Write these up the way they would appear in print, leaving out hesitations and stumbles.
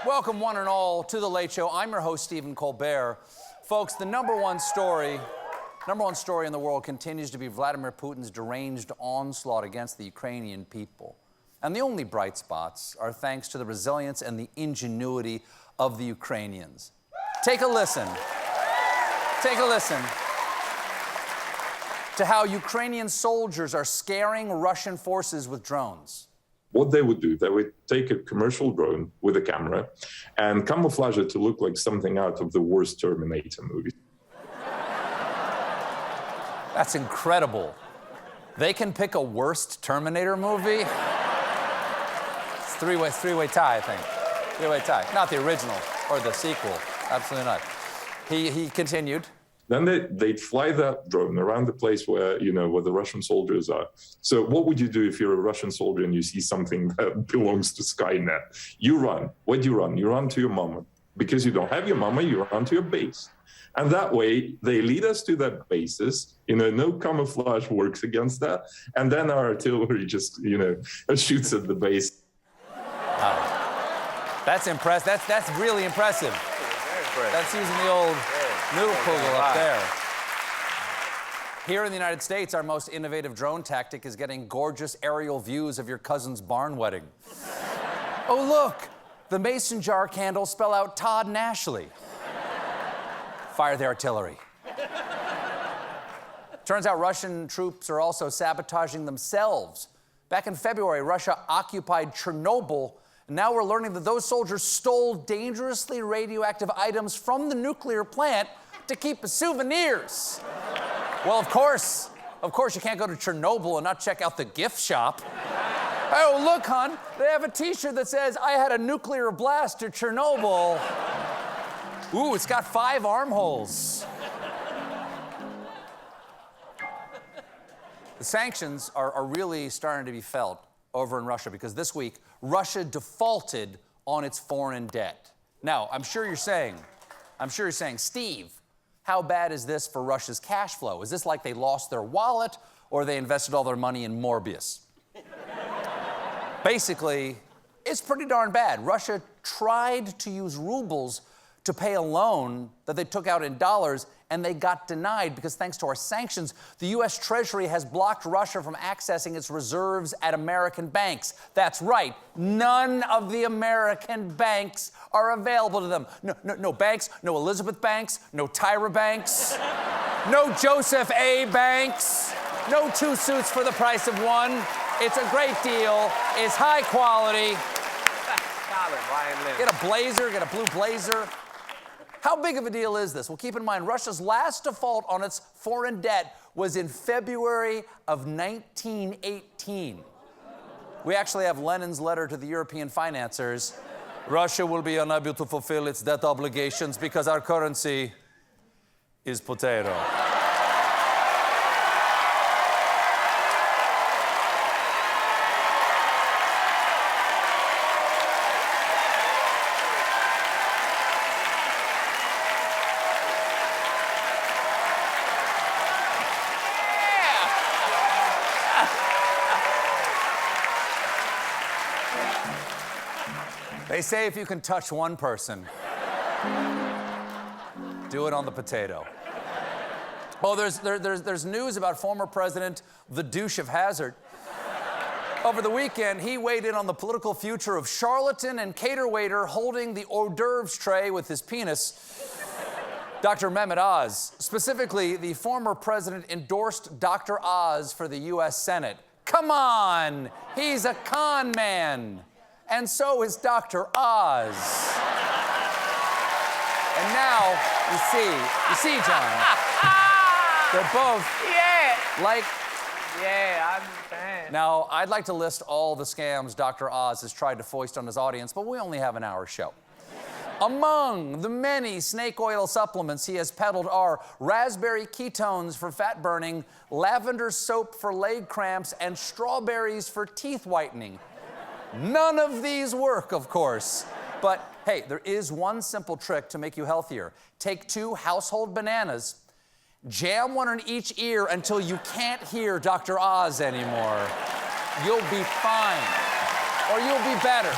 Welcome, one and all, to The Late Show. I'm your host, Stephen Colbert. Folks, the number one story in the world continues to be Vladimir Putin's deranged onslaught against the Ukrainian people. And the only bright spots are thanks to the resilience and the ingenuity of the Ukrainians. Take a listen to how Ukrainian soldiers are scaring Russian forces with drones. What they would do, they would take a commercial drone with a camera and camouflage it to look like something out of the worst Terminator movie. That's incredible. They can pick a worst Terminator movie? It's three-way tie, I think. Three-way tie. Not the original or the sequel. Absolutely not. He continued. Then they'd fly that drone around the place where the Russian soldiers are. So what would you do if you're a Russian soldier and you see something that belongs to Skynet? You run. Where do you run? You run to your mama. Because you don't have your mama, you run to your base. And that way, they lead us to their bases. No camouflage works against that. And then our artillery just, shoots at the base. That's impressive. That's really impressive. Very impressive. That's using the old Noodlepugel up there. Here in the United States, our most innovative drone tactic is getting gorgeous aerial views of your cousin's barn wedding. Oh, look, the mason jar candles spell out Todd and Ashley. Fire the artillery. Turns out Russian troops are also sabotaging themselves. Back in February, Russia occupied Chernobyl. And now we're learning that those soldiers stole dangerously radioactive items from the nuclear plant to keep as souvenirs. Well, of course, you can't go to Chernobyl and not check out the gift shop. Oh, look, hon, they have a T-shirt that says, "I had a nuclear blast at Chernobyl." Ooh, it's got 5 armholes. The sanctions are really starting to be felt over in Russia because this week, Russia defaulted on its foreign debt. Now, I'm sure you're saying, Steve, how bad is this for Russia's cash flow? Is this like they lost their wallet or they invested all their money in Morbius? Basically, it's pretty darn bad. Russia tried to use rubles to pay a loan that they took out in dollars, and they got denied because thanks to our sanctions, the U.S. Treasury has blocked Russia from accessing its reserves at American banks. That's right, none of the American banks are available to them. No banks, no Elizabeth banks, no Tyra banks, no Joseph A. banks, no 2 suits for the price of 1. It's a great deal, it's high quality. Get a blazer, get a blue blazer. How big of a deal is this? Well, keep in mind, Russia's last default on its foreign debt was in February of 1918. We actually have Lenin's letter to the European financiers. Russia will be unable to fulfill its debt obligations because our currency is potato. They say if you can touch one person, do it on the potato. Oh, there's news about former President the Douche of Hazard. Over the weekend, he weighed in on the political future of charlatan and cater waiter holding the hors d'oeuvres tray with his penis, Dr. Mehmet Oz. Specifically, the former president endorsed Dr. Oz for the U.S. Senate. Come on, he's a con man. And so is Dr. Oz. And now, you see, John, they're both like... Yeah, I understand. Now, I'd like to list all the scams Dr. Oz has tried to foist on his audience, but we only have an hour show. Among the many snake oil supplements he has peddled are raspberry ketones for fat burning, lavender soap for leg cramps, and strawberries for teeth whitening. None of these work, of course. But hey, there is one simple trick to make you healthier. Take 2 household bananas, jam one in each ear until you can't hear Dr. Oz anymore. You'll be fine. Or you'll be better.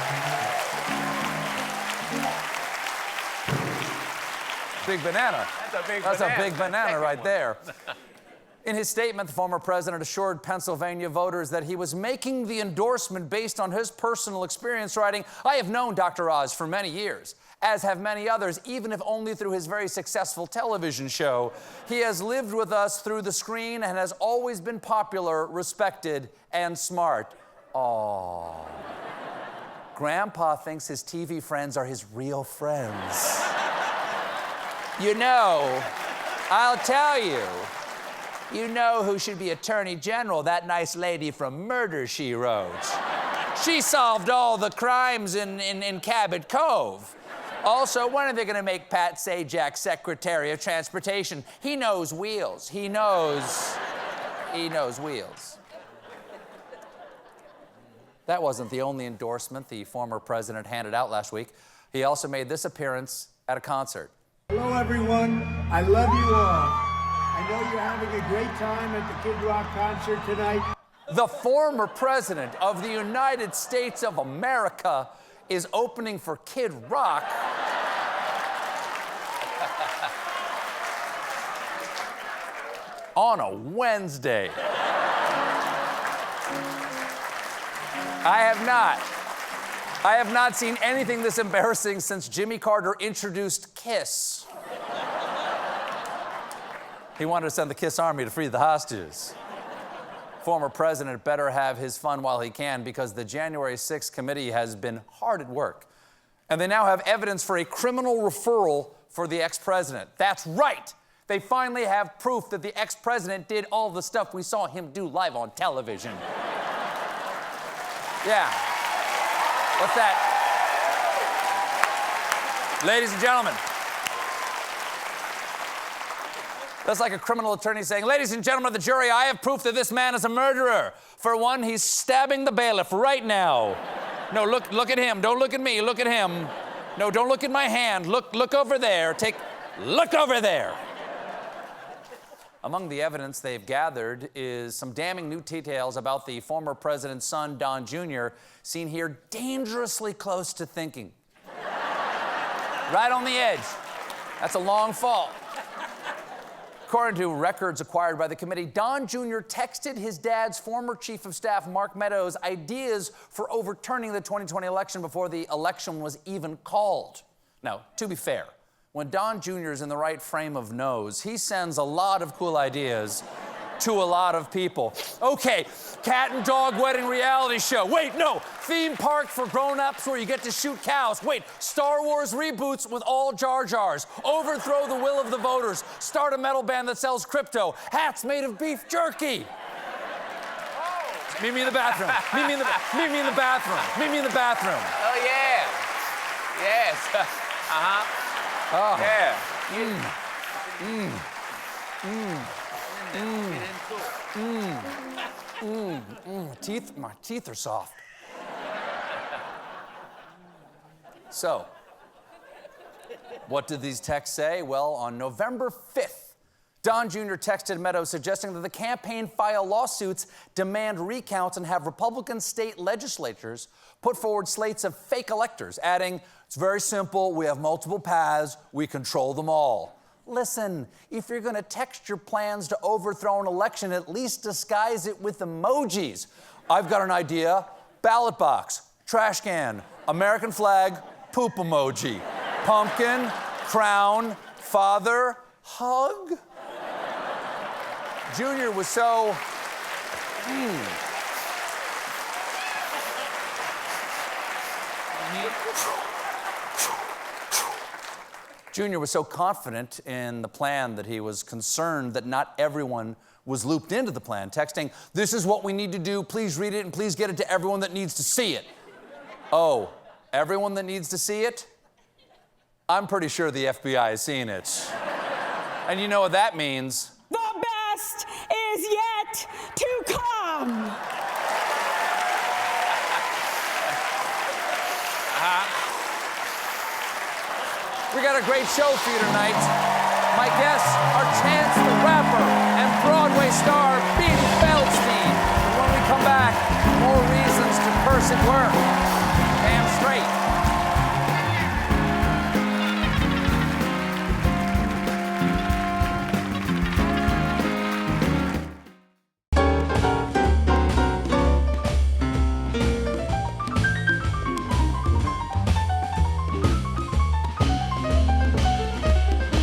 Big banana. That's a big banana right there. In his statement, the former president assured Pennsylvania voters that he was making the endorsement based on his personal experience, writing, "I have known Dr. Oz for many years, as have many others, even if only through his very successful television show. He has lived with us through the screen and has always been popular, respected, and smart." Aww. Grandpa thinks his TV friends are his real friends. You know, I'll tell you. You know who should be Attorney General? That nice lady from Murder, She Wrote. She solved all the crimes in Cabot Cove. Also, when are they going to make Pat Sajak Secretary of Transportation? He knows wheels. He knows wheels. That wasn't the only endorsement the former president handed out last week. He also made this appearance at a concert. Hello, everyone. I love you all. I know you're having a great time at the Kid Rock concert tonight. The former president of the United States of America is opening for Kid Rock. On a Wednesday. I have not seen anything this embarrassing since Jimmy Carter introduced Kiss. He wanted to send the Kiss Army to free the hostages. Former president better have his fun while he can, because the January 6th committee has been hard at work. And they now have evidence for a criminal referral for the ex-president. That's right. They finally have proof that the ex-president did all the stuff we saw him do live on television. Yeah. What's that? Ladies and gentlemen. That's like a criminal attorney saying, "Ladies and gentlemen of the jury, I have proof that this man is a murderer. For one, he's stabbing the bailiff right now. No, look at him. Don't look at me. Look at him. No, don't look at my hand. Look over there. Look over there." Among the evidence they've gathered is some damning new details about the former president's son, Don Jr., seen here dangerously close to thinking. Right on the edge. That's a long fall. According to records acquired by the committee, Don Jr. texted his dad's former chief of staff, Mark Meadows, ideas for overturning the 2020 election before the election was even called. Now, to be fair, when Don Jr. is in the right frame of nose, he sends a lot of cool ideas to a lot of people. Okay, cat and dog wedding reality show. Wait, no, theme park for grown-ups where you get to shoot cows. Wait, Star Wars reboots with all Jar Jars. Overthrow the will of the voters. Start a metal band that sells crypto. Hats made of beef jerky. Meet me in the bathroom. Meet me in the bathroom. Meet me in the bathroom. Oh, yeah. Yes. Uh-huh. Oh. Yeah. My teeth are soft. So, what did these texts say? Well, on November 5th, Don Jr. texted Meadows suggesting that the campaign file lawsuits, demand recounts, and have Republican state legislatures put forward slates of fake electors, adding, "It's very simple. We have multiple paths. We control them all." Listen, if you're going to text your plans to overthrow an election, at least disguise it with emojis. I've got an idea. Ballot box, trash can, American flag, poop emoji, pumpkin, crown, father, hug. Junior was so... Junior was so confident in the plan that he was concerned that not everyone was looped into the plan, texting, "This is what we need to do. Please read it and please get it to everyone that needs to see it." Oh, everyone that needs to see it? I'm pretty sure the FBI has seen it. And you know what that means? The best is yet to come. We got a great show for you tonight. My guests are Chance the Rapper and Broadway star Beanie Feldstein. And when we come back, more reasons to curse at work.